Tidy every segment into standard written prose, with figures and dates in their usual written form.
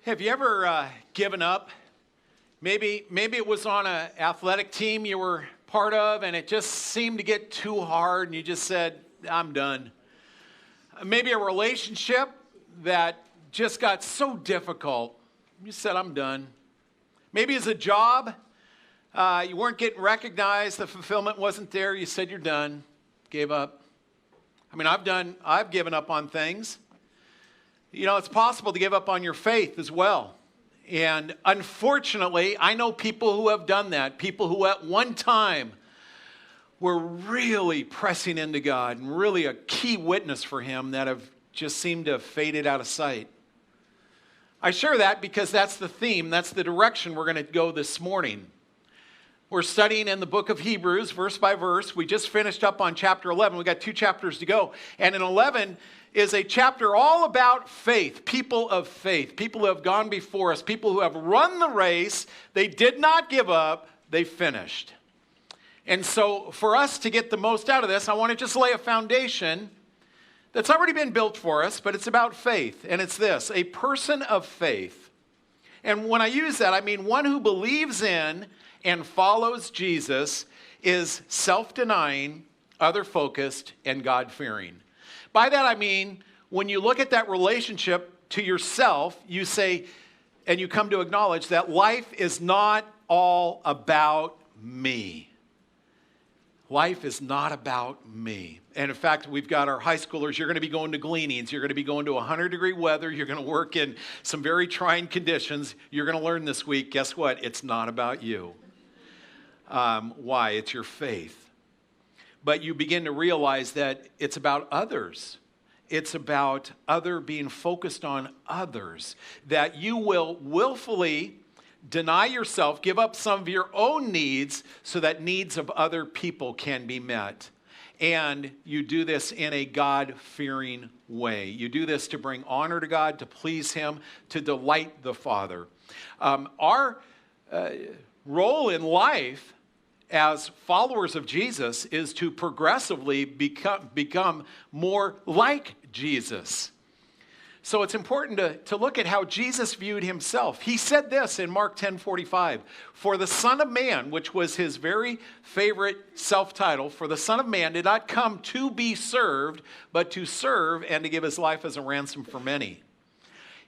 Have you ever given up? Maybe it was on an athletic team you were part of and it just seemed to get too hard and you just said, I'm done. Maybe a relationship that just got so difficult, you said, I'm done. Maybe it's a job, you weren't getting recognized, the fulfillment wasn't there, you said you're done, gave up. I mean, I've given up on things. You know, it's possible to give up on your faith as well. And unfortunately, I know people who have done that, people who at one time were really pressing into God and really a key witness for Him that have just seemed to have faded out of sight. I share that because that's the theme, that's the direction we're going to go this morning. We're studying in the book of Hebrews, verse by verse. We just finished up on chapter 11. We got 2 chapters to go. And in 11 is a chapter all about faith, people of faith, people who have gone before us, people who have run the race. They did not give up. They finished. And so for us to get the most out of this, I want to just lay a foundation that's already been built for us, but it's about faith. And it's this, a person of faith. And when I use that, I mean one who believes in and follows Jesus is self-denying, other-focused, and God-fearing. By that I mean, when you look at that relationship to yourself, you say, and you come to acknowledge that life is not all about me. Life is not about me. And in fact, we've got our high schoolers, you're going to be going to gleanings, you're going to be going to 100-degree weather, you're going to work in some very trying conditions. You're going to learn this week, guess what? It's not about you. Why? It's your faith. But you begin to realize that it's about others. It's about being focused on others. That you will willfully deny yourself, give up some of your own needs so that needs of other people can be met. And you do this in a God-fearing way. You do this to bring honor to God, to please Him, to delight the Father. Our role in life as followers of Jesus is to progressively become more like Jesus. So it's important to look at how Jesus viewed Himself. He said this in Mark 10:45, "For the Son of Man," which was His very favorite self-title, "for the Son of Man did not come to be served, but to serve and to give His life as a ransom for many."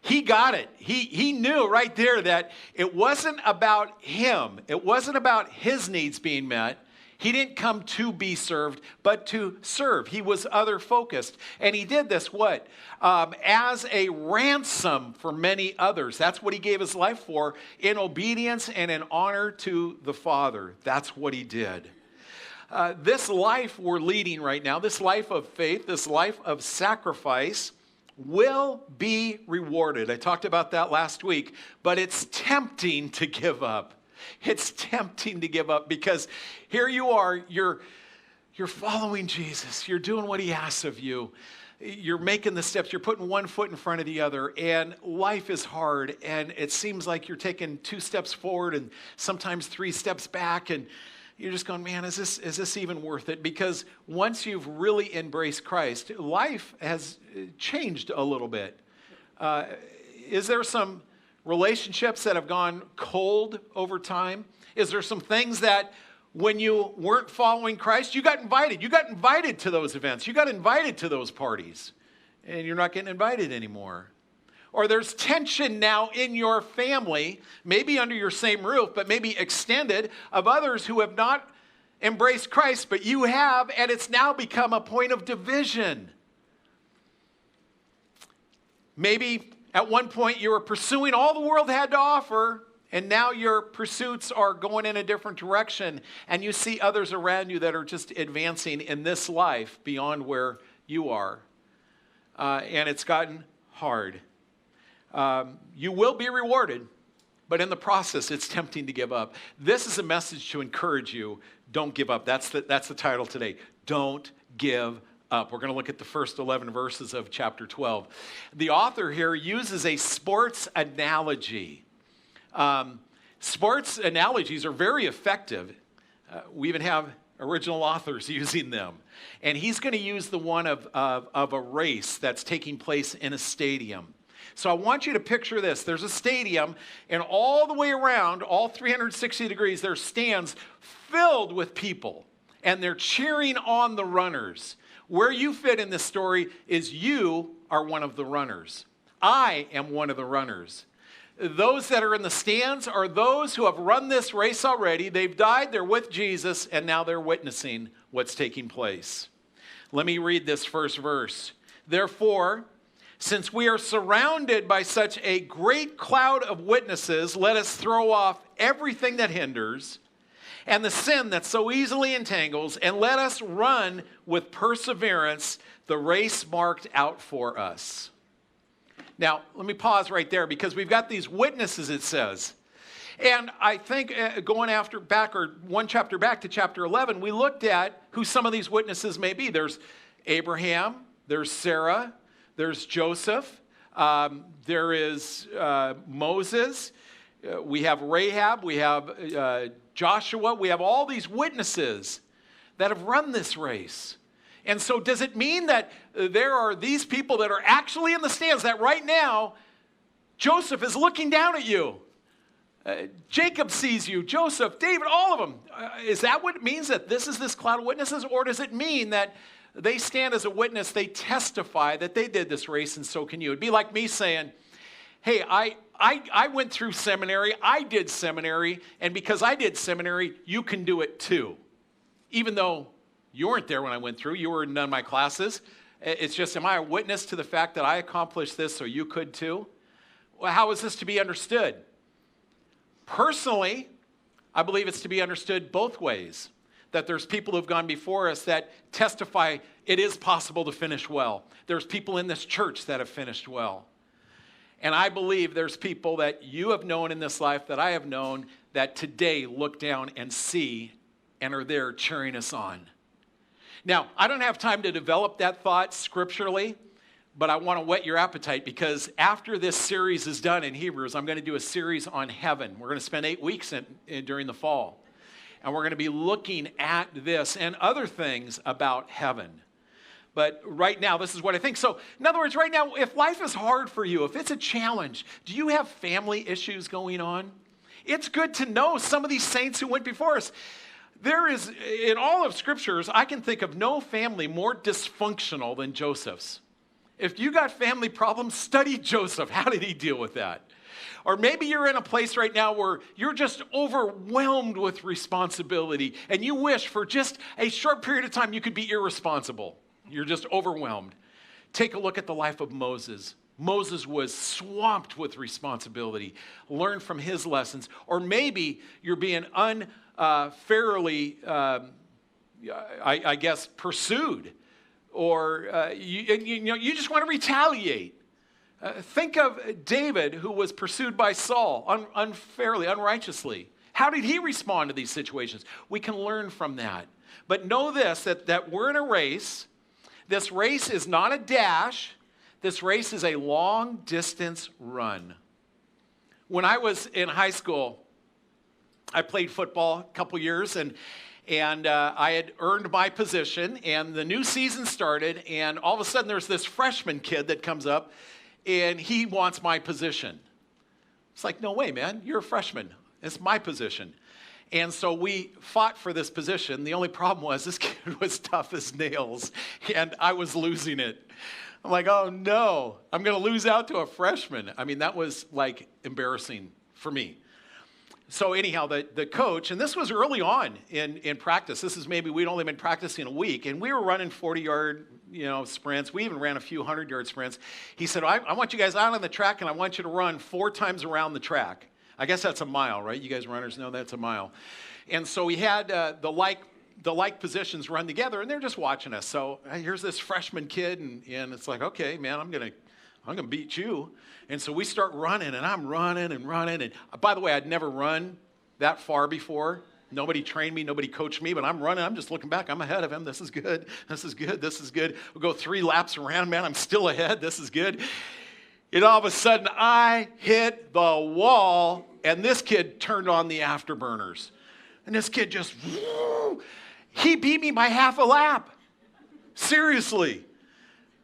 He got it. He knew right there that it wasn't about Him. It wasn't about His needs being met. He didn't come to be served, but to serve. He was other-focused. And He did this, what? As a ransom for many others. That's what He gave His life for, in obedience and in honor to the Father. That's what He did. This life we're leading right now, this life of faith, this life of sacrifice, will be rewarded. I talked about that last week, but it's tempting to give up. It's tempting to give up because here you are, you're following Jesus. You're doing what He asks of you. You're making the steps. You're putting one foot in front of the other, and life is hard, and it seems like you're taking 2 steps forward and sometimes 3 steps back, and you're just going, man, is this even worth it? Because once you've really embraced Christ, life has changed a little bit. Is there some relationships that have gone cold over time? Is there some things that when you weren't following Christ, you got invited? You got invited to those events. You got invited to those parties. And you're not getting invited anymore. Or there's tension now in your family, maybe under your same roof, but maybe extended, of others who have not embraced Christ, but you have, and it's now become a point of division. Maybe at one point you were pursuing all the world had to offer, and now your pursuits are going in a different direction, and you see others around you that are just advancing in this life beyond where you are. And it's gotten hard. You will be rewarded, but in the process, it's tempting to give up. This is a message to encourage you. Don't give up. That's the title today. Don't give up. We're going to look at the first 11 verses of chapter 12. The author here uses a sports analogy. Sports analogies are very effective. We even have original authors using them. And he's going to use the one of a race that's taking place in a stadium. So I want you to picture this. There's a stadium, and all the way around, all 360 degrees, there's stands filled with people, and they're cheering on the runners. Where you fit in this story is you are one of the runners. I am one of the runners. Those that are in the stands are those who have run this race already. They've died, they're with Jesus, and now they're witnessing what's taking place. Let me read this first verse. Therefore, since we are surrounded by such a great cloud of witnesses, let us throw off everything that hinders and the sin that so easily entangles, and let us run with perseverance the race marked out for us. Now, let me pause right there because we've got these witnesses, it says. And I think going one chapter back to chapter 11, we looked at who some of these witnesses may be. There's Abraham, there's Sarah, there's Joseph, there is Moses, we have Rahab, we have Joshua, we have all these witnesses that have run this race. And so does it mean that there are these people that are actually in the stands that right now, Joseph is looking down at you? Jacob sees you, Joseph, David, all of them. Is that what it means, that this is this cloud of witnesses? Or does it mean that they stand as a witness, they testify that they did this race and so can you? It'd be like me saying, hey, I went through seminary, I did seminary, and because I did seminary, you can do it too. Even though you weren't there when I went through, you were in none of my classes. It's just, am I a witness to the fact that I accomplished this so you could too? Well, how is this to be understood? Personally, I believe it's to be understood both ways. That there's people who've gone before us that testify it is possible to finish well. There's people in this church that have finished well. And I believe there's people that you have known in this life, that I have known, that today look down and see and are there cheering us on. Now, I don't have time to develop that thought scripturally, but I want to whet your appetite because after this series is done in Hebrews, I'm going to do a series on heaven. We're going to spend 8 weeks during the fall. And we're going to be looking at this and other things about heaven. But right now, this is what I think. So, in other words, right now, if life is hard for you, if it's a challenge, do you have family issues going on? It's good to know some of these saints who went before us. There is, in all of scriptures, I can think of no family more dysfunctional than Joseph's. If you got family problems, study Joseph. How did he deal with that? Or maybe you're in a place right now where you're just overwhelmed with responsibility and you wish for just a short period of time you could be irresponsible. You're just overwhelmed. Take a look at the life of Moses. Moses was swamped with responsibility. Learn from his lessons. Or maybe you're being unfairly, I guess, pursued. Or you just want to retaliate. Think of David, who was pursued by Saul unfairly, unrighteously. How did he respond to these situations? We can learn from that. But know this, that we're in a race. This race is not a dash. This race is a long-distance run. When I was in high school, I played football a couple years, and I had earned my position, and the new season started, and all of a sudden there's this freshman kid that comes up, and he wants my position. It's like, no way, man, you're a freshman. It's my position. And so we fought for this position. The only problem was this kid was tough as nails, and I was losing it. I'm like, oh no, I'm going to lose out to a freshman. I mean, that was like embarrassing for me. So anyhow, the coach, and this was early on in practice. This is maybe we'd only been practicing a week, and we were running 40-yard sprints. We even ran a few 100-yard sprints. He said, I want you guys out on the track, and I want you to run 4 times around the track. I guess that's a mile, right? You guys runners know that's a mile. And so we had the like positions run together, and they're just watching us. So here's this freshman kid, and it's like, okay, man, I'm gonna beat you. And so we start running, and I'm running. And by the way, I'd never run that far before. Nobody trained me, nobody coached me, but I'm running. I'm just looking back. I'm ahead of him. This is good. This is good. This is good. We'll go 3 laps around, man. I'm still ahead. This is good. And all of a sudden, I hit the wall, and this kid turned on the afterburners. And this kid just, he beat me by half a lap. Seriously.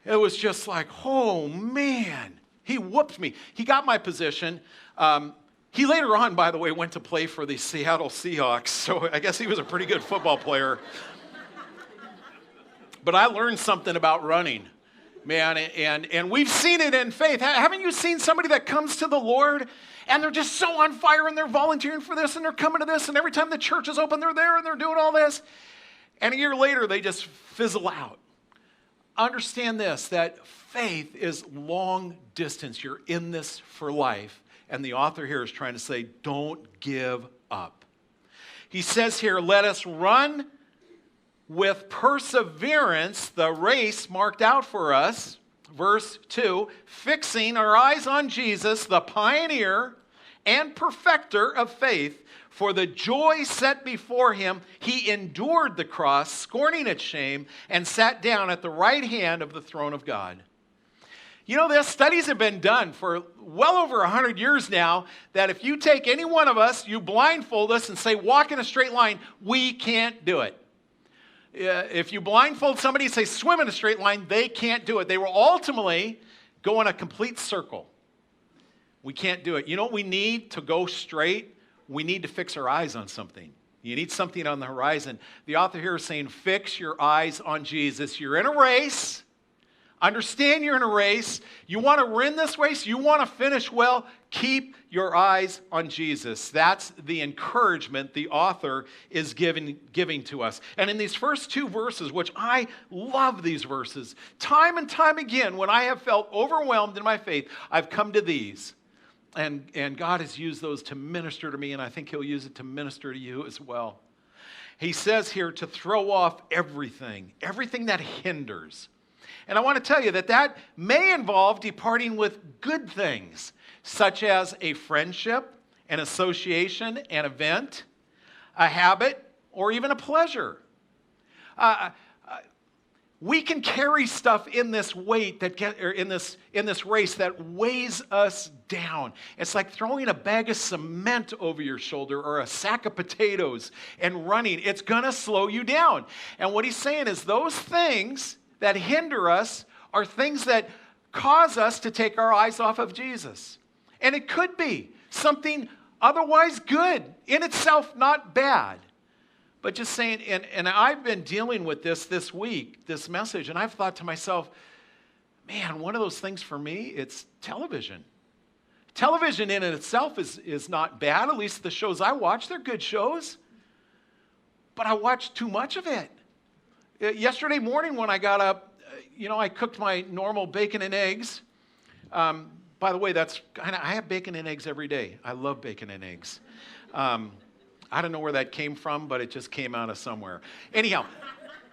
It was just like, oh, man. He whooped me. He got my position. He later on, by the way, went to play for the Seattle Seahawks, so I guess he was a pretty good football player. But I learned something about running, man, and we've seen it in faith. Haven't you seen somebody that comes to the Lord and they're just so on fire and they're volunteering for this and they're coming to this and every time the church is open, they're there and they're doing all this. And a year later, they just fizzle out. Understand this, that faith is long distance. You're in this for life. And the author here is trying to say, don't give up. He says here, let us run with perseverance the race marked out for us. Verse 2, fixing our eyes on Jesus, the pioneer and perfecter of faith. For the joy set before him, he endured the cross, scorning its shame, and sat down at the right hand of the throne of God. You know this, studies have been done for well over 100 years now that if you take any one of us, you blindfold us and say, walk in a straight line, we can't do it. If you blindfold somebody and say, swim in a straight line, they can't do it. They will ultimately go in a complete circle. We can't do it. You know what we need to go straight? We need to fix our eyes on something. You need something on the horizon. The author here is saying, fix your eyes on Jesus. You're in a race. Understand you're in a race. You want to win this race. You want to finish well. Keep your eyes on Jesus. That's the encouragement the author is giving to us. And in these first two verses, which I love these verses, time and time again, when I have felt overwhelmed in my faith, I've come to these. And God has used those to minister to me, and I think he'll use it to minister to you as well. He says here to throw off everything that hinders. And I want to tell you that may involve departing with good things, such as a friendship, an association, an event, a habit, or even a pleasure. We can carry stuff in this weight in this race that weighs us down. It's like throwing a bag of cement over your shoulder or a sack of potatoes and running. It's going to slow you down. And what he's saying is those things that hinder us are things that cause us to take our eyes off of Jesus. And it could be something otherwise good, in itself not bad. But just saying, and I've been dealing with this week, this message, and I've thought to myself, man, one of those things for me, it's television. Television in itself is not bad, at least the shows I watch, they're good shows. But I watch too much of it. Yesterday morning when I got up, I cooked my normal bacon and eggs. By the way, I have bacon and eggs every day. I love bacon and eggs. I don't know where that came from, but it just came out of somewhere. Anyhow,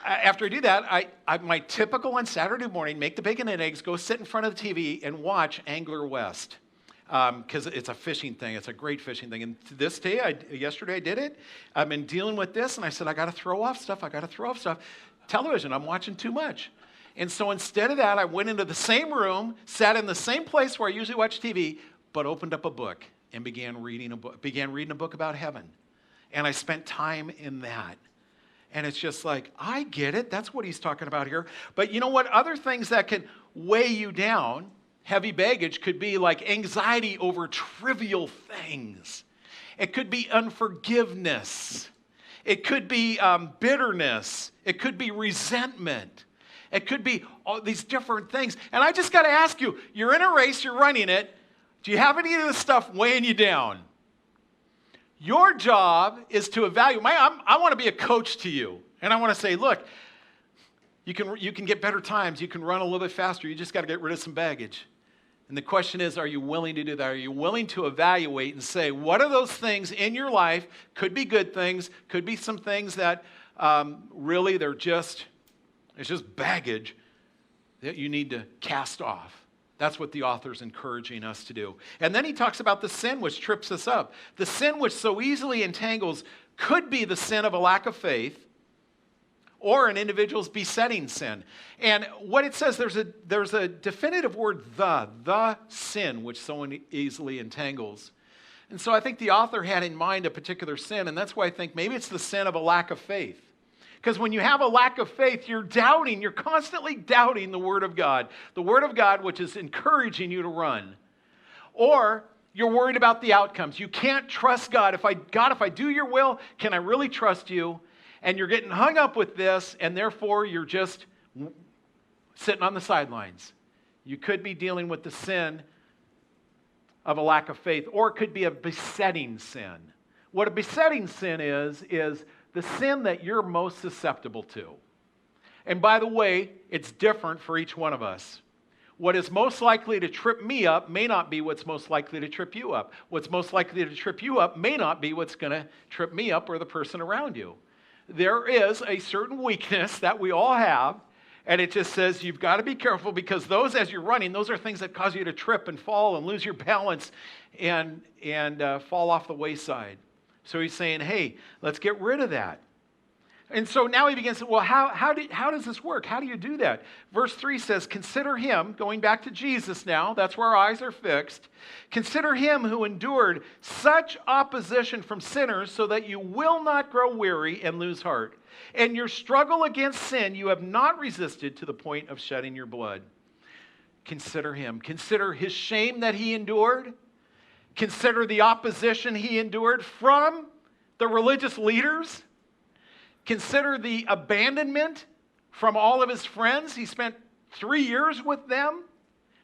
after I do that, my typical on Saturday morning, make the bacon and eggs, go sit in front of the TV and watch Angler West. Because it's a fishing thing. It's a great fishing thing. And yesterday I did it. I've been dealing with this, and I said, I got to throw off stuff. Television, I'm watching too much. And so instead of that, I went into the same room, sat in the same place where I usually watch TV, but opened up a book and began reading a book about heaven. And I spent time in that. And it's just like, I get it. That's what he's talking about here. But you know what? Other things that can weigh you down, heavy baggage, could be like anxiety over trivial things. It could be unforgiveness. It could be bitterness. It could be resentment. It could be all these different things. And I just got to ask you, you're in a race, you're running it. Do you have any of this stuff weighing you down? Your job is to evaluate. I want to be a coach to you. And I want to say, look, you can get better times. You can run a little bit faster. You just got to get rid of some baggage. And the question is, are you willing to do that? Are you willing to evaluate and say, what are those things in your life? Could be good things. Could be some things that really it's just baggage that you need to cast off. That's what the author's encouraging us to do. And then he talks about the sin which trips us up. The sin which so easily entangles could be the sin of a lack of faith or an individual's besetting sin. And what it says, there's a definitive word, the sin which so easily entangles. And so I think the author had in mind a particular sin, and that's why I think maybe it's the sin of a lack of faith. Because when you have a lack of faith, you're constantly doubting the Word of God. The Word of God, which is encouraging you to run. Or you're worried about the outcomes. You can't trust God. If I do your will, can I really trust you? And you're getting hung up with this, and therefore you're just sitting on the sidelines. You could be dealing with the sin of a lack of faith, or it could be a besetting sin. What a besetting sin is the sin that you're most susceptible to. And by the way, it's different for each one of us. What is most likely to trip me up may not be what's most likely to trip you up. What's most likely to trip you up may not be what's going to trip me up or the person around you. There is a certain weakness that we all have, and it just says you've got to be careful, because those, as you're running, those are things that cause you to trip and fall and lose your balance and fall off the wayside. So he's saying, hey, let's get rid of that. And so now he begins to, well, how does this work? How do you do that? Verse 3 says, consider him, going back to Jesus now, that's where our eyes are fixed. Consider him who endured such opposition from sinners, so that you will not grow weary and lose heart. And your struggle against sin you have not resisted to the point of shedding your blood. Consider him. Consider his shame that he endured. Consider the opposition he endured from the religious leaders. Consider the abandonment from all of his friends. He spent 3 years with them.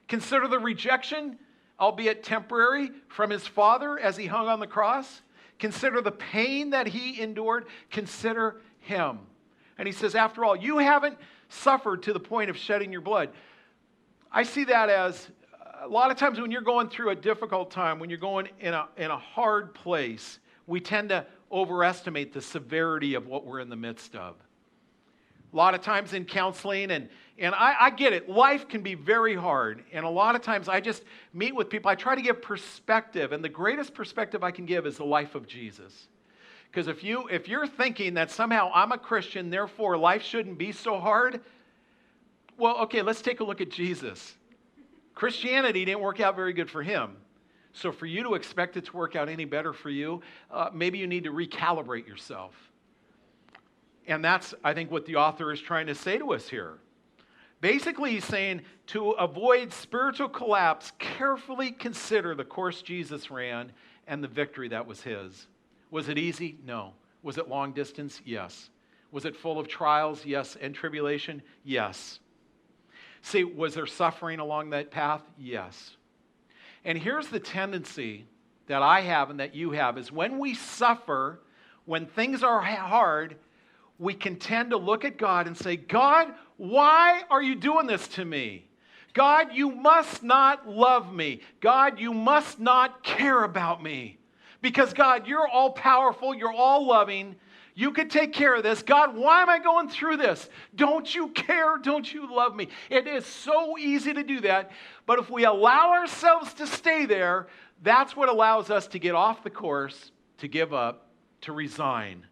Consider the rejection, albeit temporary, from his father as he hung on the cross. Consider the pain that he endured. Consider him. And he says, after all, you haven't suffered to the point of shedding your blood. I see that as a lot of times when you're going through a difficult time, when you're going in a hard place, we tend to overestimate the severity of what we're in the midst of. A lot of times in counseling, and I get it, life can be very hard. And a lot of times I just meet with people, I try to give perspective, and the greatest perspective I can give is the life of Jesus. Because if you're thinking that somehow I'm a Christian, therefore life shouldn't be so hard, well, okay, let's take a look at Jesus. Christianity didn't work out very good for him. So for you to expect it to work out any better for you, maybe you need to recalibrate yourself. And that's, I think, what the author is trying to say to us here. Basically, he's saying, to avoid spiritual collapse, carefully consider the course Jesus ran and the victory that was his. Was it easy? No. Was it long distance? Yes. Was it full of trials? Yes. And tribulation? Yes. See, was there suffering along that path? Yes. And here's the tendency that I have and that you have, is when we suffer, when things are hard, we can tend to look at God and say, God, why are you doing this to me? God, you must not love me. God, you must not care about me. Because God, you're all powerful, you're all loving, you could take care of this. God, why am I going through this? Don't you care? Don't you love me? It is so easy to do that. But if we allow ourselves to stay there, that's what allows us to get off the course, to give up, to resign.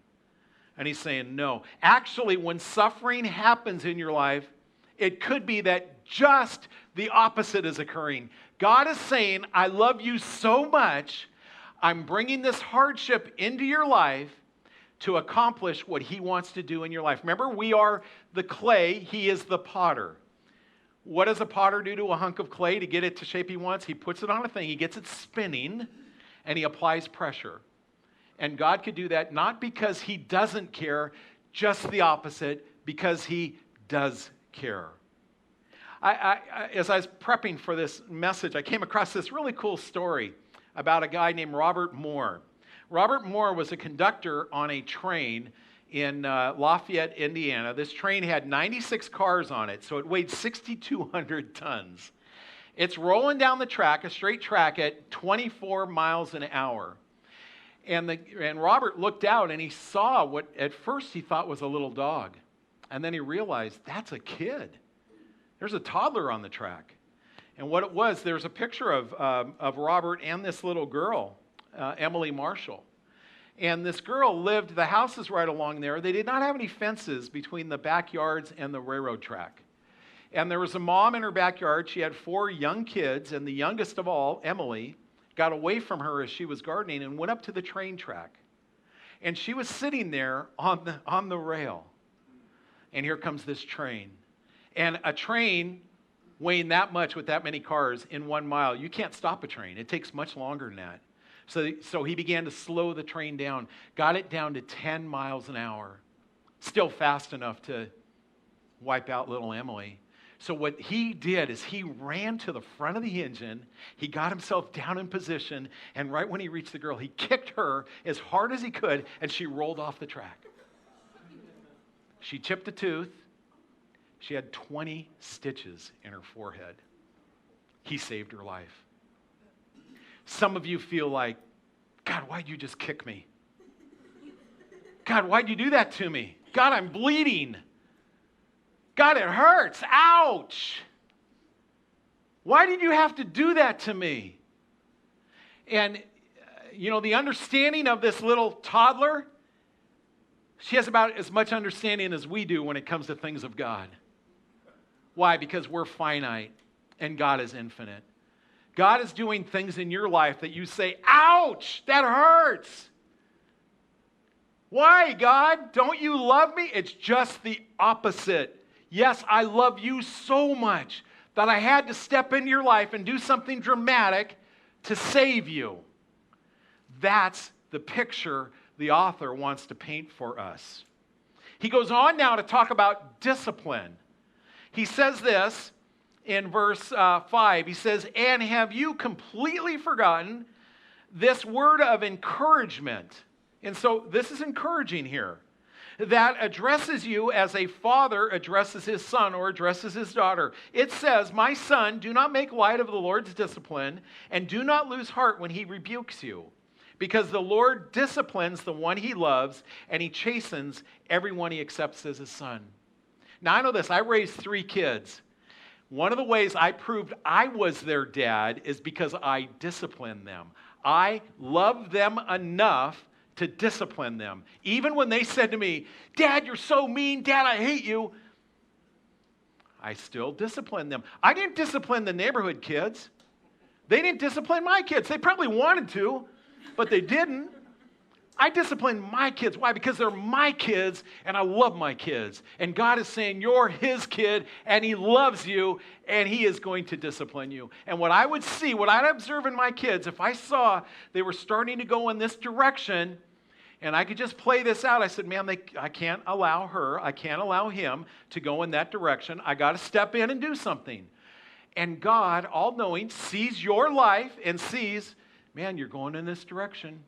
And he's saying, no. Actually, when suffering happens in your life, it could be that just the opposite is occurring. God is saying, I love you so much, I'm bringing this hardship into your life to accomplish what he wants to do in your life. Remember, we are the clay, he is the potter. What does a potter do to a hunk of clay to get it to shape he wants? He puts it on a thing, he gets it spinning, and he applies pressure. And God could do that not because he doesn't care, just the opposite, because he does care. As I was prepping for this message, I came across this really cool story about a guy named Robert Moore. Robert Moore was a conductor on a train in Lafayette, Indiana. This train had 96 cars on it, so it weighed 6,200 tons. It's rolling down the track, a straight track, at 24 miles an hour. And Robert looked out and he saw what at first he thought was a little dog. And then he realized, that's a kid. There's a toddler on the track. And what it was, there's a picture of Robert and this little girl, Emily Marshall. And this girl lived, the house is right along there. They did not have any fences between the backyards and the railroad track. And there was a mom in her backyard. She had 4 young kids, and the youngest of all, Emily, got away from her as she was gardening and went up to the train track. And she was sitting there on the rail. and here comes this train. And a train weighing that much with that many cars in 1 mile, you can't stop a train. It takes much longer than that. So he began to slow the train down, got it down to 10 miles an hour. Still fast enough to wipe out little Emily. So what he did is he ran to the front of the engine, he got himself down in position, and right when he reached the girl, he kicked her as hard as he could, and she rolled off the track. She chipped a tooth. She had 20 stitches in her forehead. He saved her life. Some of you feel like, God, why'd you just kick me? God, why'd you do that to me? God, I'm bleeding. God, it hurts. Ouch. Why did you have to do that to me? And, the understanding of this little toddler, she has about as much understanding as we do when it comes to things of God. Why? Because we're finite and God is infinite. God is doing things in your life that you say, ouch, that hurts. Why, God? Don't you love me? It's just the opposite. Yes, I love you so much that I had to step into your life and do something dramatic to save you. That's the picture the author wants to paint for us. He goes on now to talk about discipline. He says this in verse 5. He says, and have you completely forgotten this word of encouragement? And so this is encouraging here. That addresses you as a father addresses his son or addresses his daughter. It says, my son, do not make light of the Lord's discipline, and do not lose heart when he rebukes you. Because the Lord disciplines the one he loves, and he chastens everyone he accepts as his son. Now, I know this. I raised 3 kids. One of the ways I proved I was their dad is because I disciplined them. I loved them enough to discipline them. Even when they said to me, Dad, you're so mean. Dad, I hate you. I still disciplined them. I didn't discipline the neighborhood kids. They didn't discipline my kids. They probably wanted to, but they didn't. I discipline my kids. Why? Because they're my kids, and I love my kids. And God is saying, you're his kid, and he loves you, and he is going to discipline you. And what I would see, what I'd observe in my kids, if I saw they were starting to go in this direction, and I could just play this out, I said, man, I can't allow her, I can't allow him to go in that direction. I got to step in and do something. And God, all-knowing, sees your life and sees, man, you're going in this direction.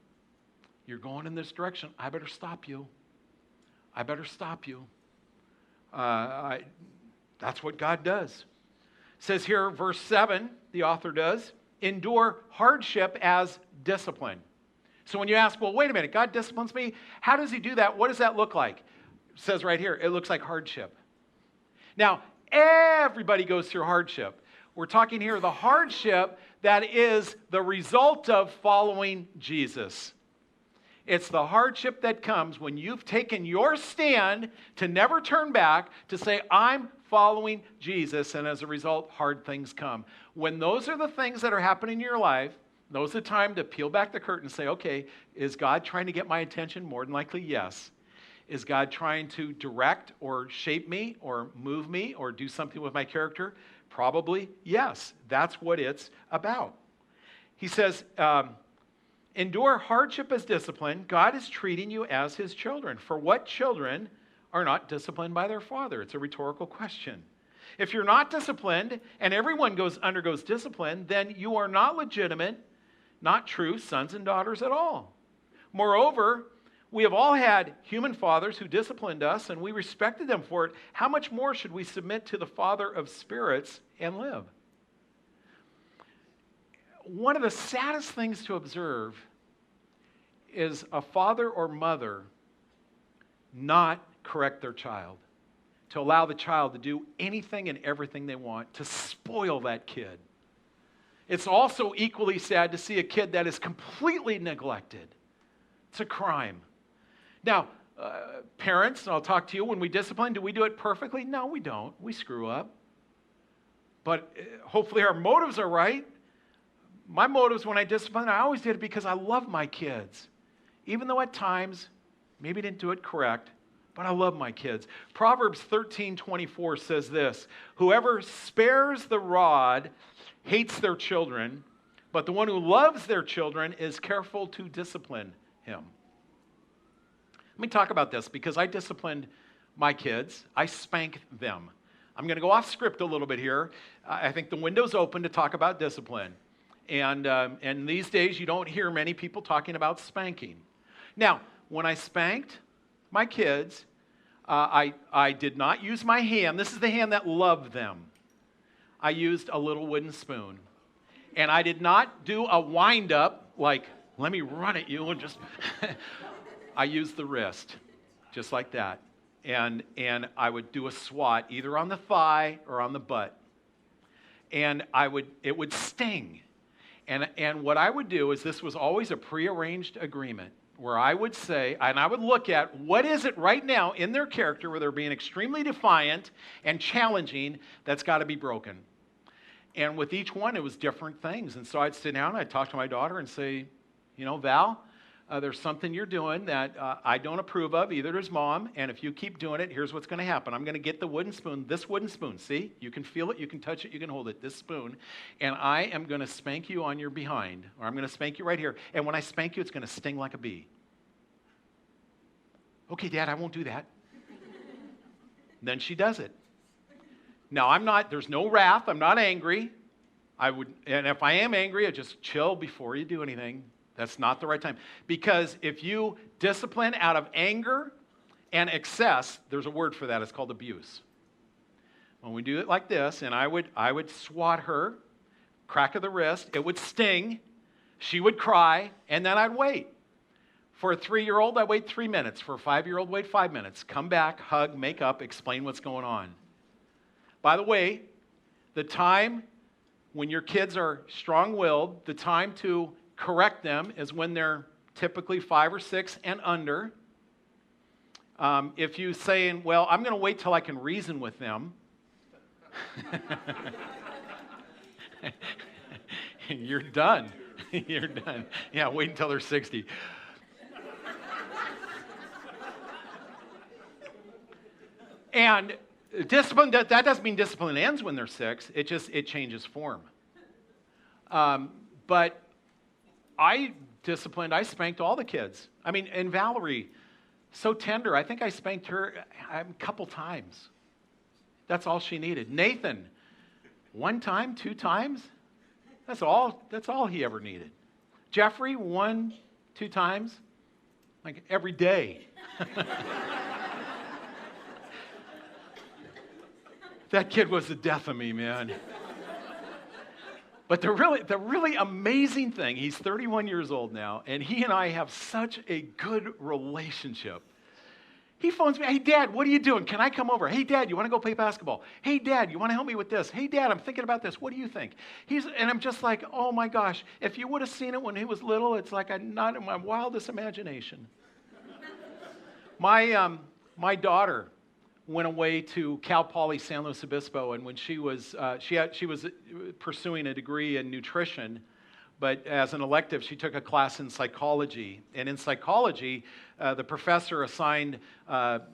You're going in this direction. I better stop you. I better stop you. That's what God does. It says here, verse 7, the author does, endure hardship as discipline. So when you ask, well, wait a minute, God disciplines me. How does he do that? What does that look like? It says right here, it looks like hardship. Now, everybody goes through hardship. We're talking here the hardship that is the result of following Jesus. It's the hardship that comes when you've taken your stand to never turn back, to say, I'm following Jesus, and as a result, hard things come. When those are the things that are happening in your life, those are the time to peel back the curtain and say, okay, is God trying to get my attention? More than likely, yes. Is God trying to direct or shape me or move me or do something with my character? Probably, yes. That's what it's about. He says, endure hardship as discipline. God is treating you as his children. For what children are not disciplined by their father? It's a rhetorical question. If you're not disciplined, and everyone undergoes discipline, then you are not legitimate, not true sons and daughters at all. Moreover, we have all had human fathers who disciplined us, and we respected them for it. How much more should we submit to the Father of spirits and live? One of the saddest things to observe is a father or mother not correct their child, to allow the child to do anything and everything they want, to spoil that kid. It's also equally sad to see a kid that is completely neglected. It's a crime. Now, parents, and I'll talk to you, when we discipline, do we do it perfectly? No, we don't. We screw up. But hopefully our motives are right. My motives when I discipline, I always did it because I love my kids. Even though at times, maybe didn't do it correct, but I love my kids. Proverbs 13:24 says this, whoever spares the rod hates their children, but the one who loves their children is careful to discipline him. Let me talk about this because I disciplined my kids. I spank them. I'm going to go off script a little bit here. I think the window's open to talk about discipline. And these days, you don't hear many people talking about spanking. Now, when I spanked my kids, I did not use my hand. This is the hand that loved them. I used a little wooden spoon. And I did not do a wind-up, like, let me run at you and just... I used the wrist, just like that. And I would do a swat, either on the thigh or on the butt. And it would sting. And what I would do is, this was always a prearranged agreement, where I would say, and I would look at, what is it right now in their character where they're being extremely defiant and challenging that's got to be broken? And with each one, it was different things. And so I'd sit down, I'd talk to my daughter and say, Val, there's something you're doing that I don't approve of, either does Mom, and if you keep doing it, here's what's going to happen. I'm going to get the wooden spoon, this wooden spoon, see? You can feel it, you can touch it, you can hold it, this spoon, and I am going to spank you on your behind, or I'm going to spank you right here, and when I spank you, it's going to sting like a bee. Okay, Dad, I won't do that. Then she does it. Now, there's no wrath, I'm not angry. And if I am angry, I just chill before you do anything. That's not the right time. Because if you discipline out of anger and excess, there's a word for that. It's called abuse. When we do it like this, and I would swat her, crack of the wrist, it would sting, she would cry, and then I'd wait. For a 3-year-old, I wait 3 minutes. For a 5-year-old, wait 5 minutes. Come back, hug, make up, explain what's going on. By the way, the time when your kids are strong-willed, the time to correct them is when they're typically 5 or 6 and under. If you're saying, well, I'm going to wait till I can reason with them, you're done. You're done. Yeah, wait until they're 60. And discipline, that doesn't mean discipline ends when they're 6. It changes form. But I spanked all the kids. I mean, and Valerie, so tender. I think I spanked her a couple times. That's all she needed. Nathan, 1 time, 2 times. That's all he ever needed. Jeffrey, 1, 2 times, like every day. That kid was the death of me, man. But the really amazing thing, he's 31 years old now, and he and I have such a good relationship. He phones me, hey, Dad, what are you doing? Can I come over? Hey, Dad, you want to go play basketball? Hey, Dad, you want to help me with this? Hey, Dad, I'm thinking about this. What do you think? And I'm just like, oh, my gosh. If you would have seen it when he was little, it's like not in my wildest imagination. My daughter went away to Cal Poly San Luis Obispo, and when she was pursuing a degree in nutrition, but as an elective, she took a class in psychology. And in psychology, the professor assigned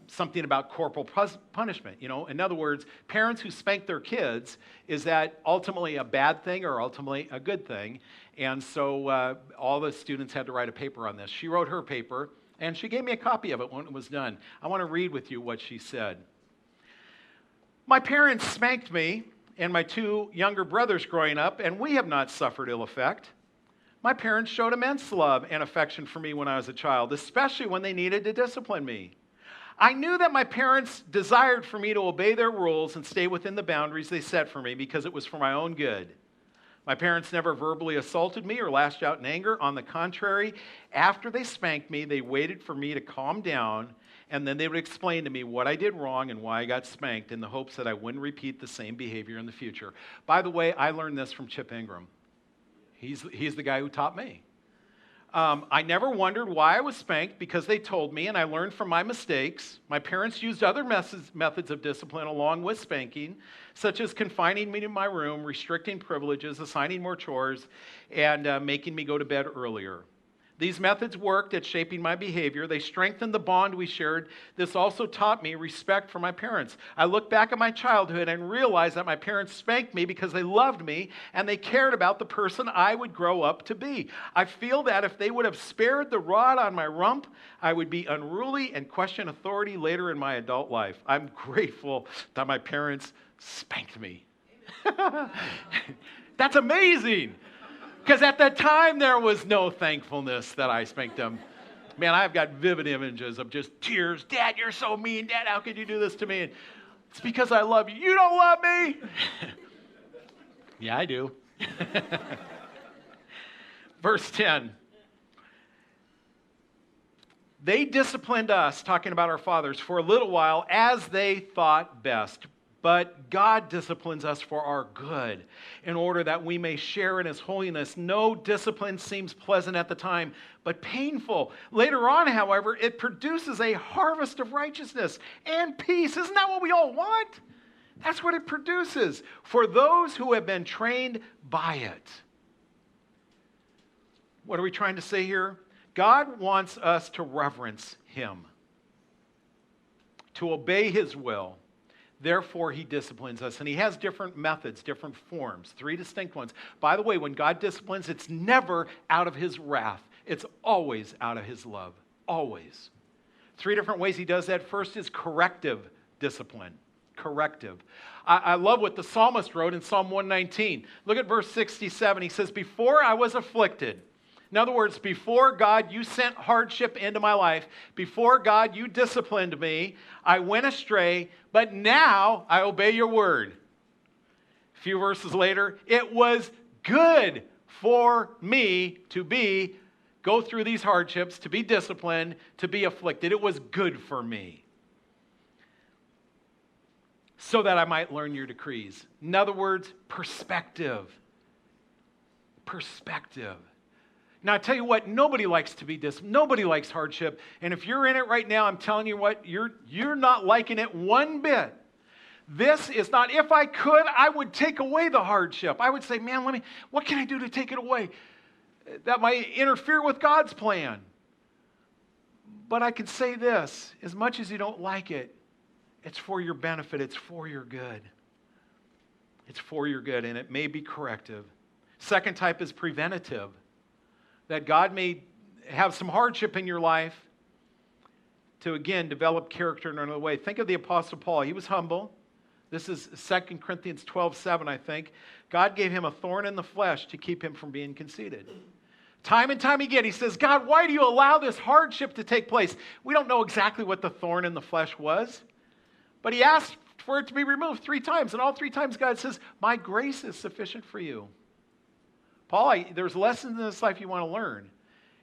something about corporal punishment. In other words, parents who spank their kids, is that ultimately a bad thing or ultimately a good thing? And so all the students had to write a paper on this. She wrote her paper, and she gave me a copy of it when it was done. I want to read with you what she said. My parents spanked me and my 2 younger brothers growing up, and we have not suffered ill effect. My parents showed immense love and affection for me when I was a child, especially when they needed to discipline me. I knew that my parents desired for me to obey their rules and stay within the boundaries they set for me because it was for my own good. My parents never verbally assaulted me or lashed out in anger. On the contrary, after they spanked me, they waited for me to calm down, and then they would explain to me what I did wrong and why I got spanked in the hopes that I wouldn't repeat the same behavior in the future. By the way, I learned this from Chip Ingram. He's the guy who taught me. I never wondered why I was spanked because they told me, and I learned from my mistakes. My parents used other methods of discipline along with spanking, such as confining me to my room, restricting privileges, assigning more chores, and making me go to bed earlier. These methods worked at shaping my behavior. They strengthened the bond we shared. This also taught me respect for my parents. I look back at my childhood and realize that my parents spanked me because they loved me and they cared about the person I would grow up to be. I feel that if they would have spared the rod on my rump, I would be unruly and question authority later in my adult life. I'm grateful that my parents spanked me. That's amazing. Because at that time, there was no thankfulness that I spanked them. Man, I've got vivid images of just tears. Dad, you're so mean. Dad, how could you do this to me? And it's because I love you. You don't love me. Yeah, I do. Verse 10. They disciplined us, talking about our fathers, for a little while as they thought best. But God disciplines us for our good, in order that we may share in His holiness. No discipline seems pleasant at the time, but painful. Later on, however, it produces a harvest of righteousness and peace. Isn't that what we all want? That's what it produces for those who have been trained by it. What are we trying to say here? God wants us to reverence Him, to obey His will. Therefore, He disciplines us. And He has different methods, different forms, 3 distinct ones. By the way, when God disciplines, it's never out of His wrath. It's always out of His love. Always. 3 different ways He does that. First is corrective discipline. Corrective. I love what the psalmist wrote in Psalm 119. Look at verse 67. He says, before I was afflicted. In other words, before God, you sent hardship into my life. Before God, you disciplined me. I went astray, but now I obey your word. A few verses later, it was good for me to go through these hardships, to be disciplined, to be afflicted. It was good for me, so that I might learn your decrees. In other words, perspective. Perspective. Now, I tell you what, nobody likes to be nobody likes hardship. And if you're in it right now, I'm telling you what, you're not liking it one bit. This is not, if I could, I would take away the hardship. I would say, man, what can I do to take it away? That might interfere with God's plan. But I can say this, as much as you don't like it, it's for your benefit, it's for your good. It's for your good, and it may be corrective. Second type is preventative. That God may have some hardship in your life to, again, develop character in another way. Think of the Apostle Paul. He was humble. This is 2 Corinthians 12:7, I think. God gave him a thorn in the flesh to keep him from being conceited. Time and time again, he says, God, why do you allow this hardship to take place? We don't know exactly what the thorn in the flesh was, but he asked for it to be removed 3 times, and all 3 times God says, my grace is sufficient for you. Paul, there's lessons in this life you want to learn.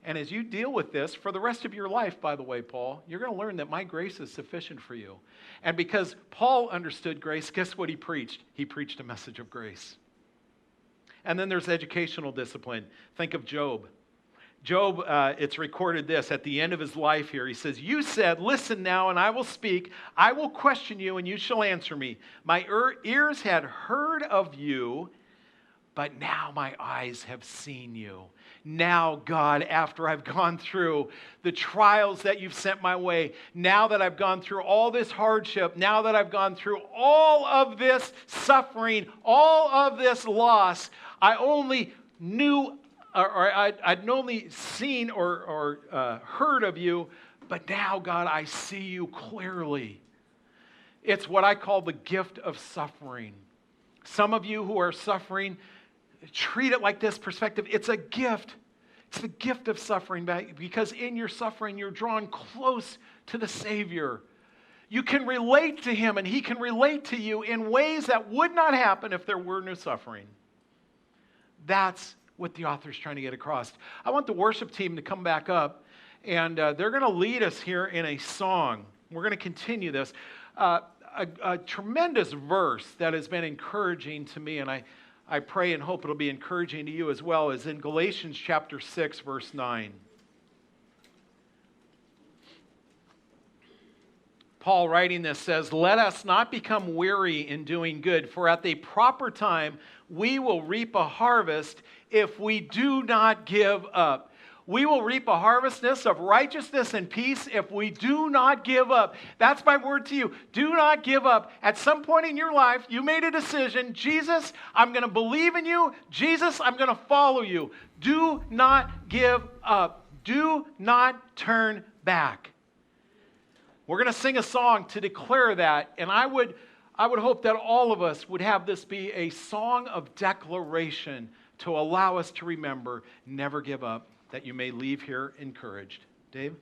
And as you deal with this for the rest of your life, by the way, Paul, you're going to learn that my grace is sufficient for you. And because Paul understood grace, guess what he preached? He preached a message of grace. And then there's educational discipline. Think of Job. Job, it's recorded this at the end of his life here. He says, you said, listen now, and I will speak. I will question you, and you shall answer me. My ears had heard of you, but now my eyes have seen you. Now, God, after I've gone through the trials that you've sent my way, now that I've gone through all this hardship, now that I've gone through all of this suffering, all of this loss, I only knew, or I'd only seen or heard of you, but now, God, I see you clearly. It's what I call the gift of suffering. Some of you who are suffering, treat it like this perspective. It's a gift. It's the gift of suffering, because in your suffering, you're drawn close to the Savior. You can relate to Him, and He can relate to you in ways that would not happen if there were no suffering. That's what the author's trying to get across. I want the worship team to come back up, and they're going to lead us here in a song. We're going to continue this. A tremendous verse that has been encouraging to me, and I pray and hope it'll be encouraging to you as well, is in Galatians chapter 6, verse 9. Paul, writing this, says, let us not become weary in doing good, for at the proper time we will reap a harvest if we do not give up. We will reap a harvestness of righteousness and peace if we do not give up. That's my word to you. Do not give up. At some point in your life, you made a decision. Jesus, I'm going to believe in you. Jesus, I'm going to follow you. Do not give up. Do not turn back. We're going to sing a song to declare that, and I would hope that all of us would have this be a song of declaration to allow us to remember, never give up, that you may leave here encouraged. Dave?